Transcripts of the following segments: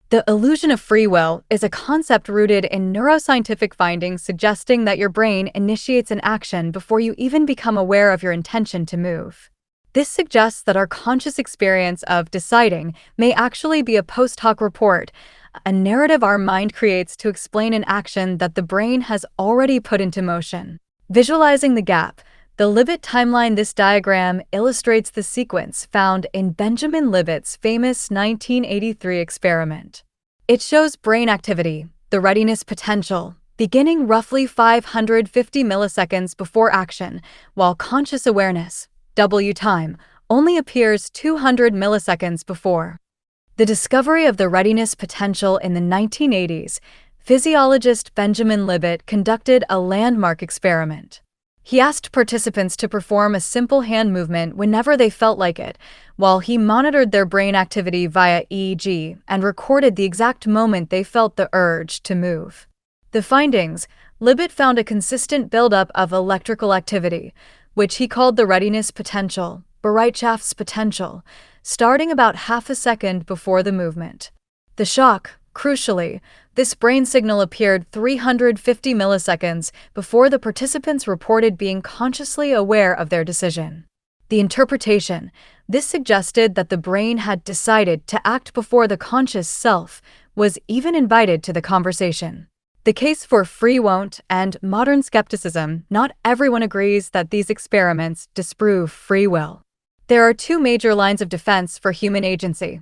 The illusion of free will is a concept rooted in neuroscientific findings suggesting that your brain initiates an action before you even become aware of your intention to move. This suggests that our conscious experience of deciding may actually be a post-hoc report, a narrative our mind creates to explain an action that the brain has already put into motion. Visualizing the gap, the Libet timeline. This diagram illustrates the sequence found in Benjamin Libet's famous 1983 experiment. It shows brain activity, the readiness potential, beginning roughly 550 milliseconds before action, while conscious awareness, W time, only appears 200 milliseconds before. The discovery of the readiness potential in the 1980s, physiologist Benjamin Libet conducted a landmark experiment. He asked participants to perform a simple hand movement whenever they felt like it, while he monitored their brain activity via EEG and recorded the exact moment they felt the urge to move. The findings: Libet found a consistent buildup of electrical activity, which he called the readiness potential, Bereitschafts potential, starting about half a second before the movement. The shock: crucially, this brain signal appeared 350 milliseconds before the participants reported being consciously aware of their decision. The interpretation: this suggested that the brain had decided to act before the conscious self was even invited to the conversation. The case for free won't and modern skepticism. Not everyone agrees that these experiments disprove free will. There are two major lines of defense for human agency.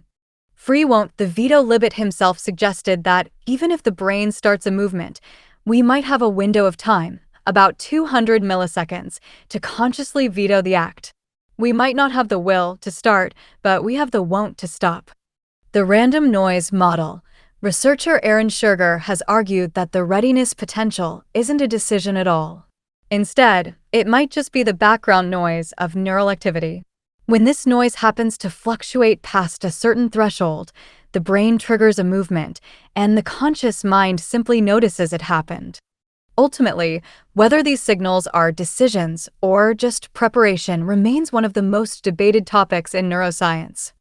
Free won't. The veto. Libet himself suggested that even if the brain starts a movement, we might have a window of time, about 200 milliseconds, to consciously veto the act. We might not have the will to start, but we have the won't to stop. The random noise model. Researcher Aaron Scherger has argued that the readiness potential isn't a decision at all. Instead, it might just be the background noise of neural activity. When this noise happens to fluctuate past a certain threshold, the brain triggers a movement, and the conscious mind simply notices it happened. Ultimately, whether these signals are decisions or just preparation remains one of the most debated topics in neuroscience.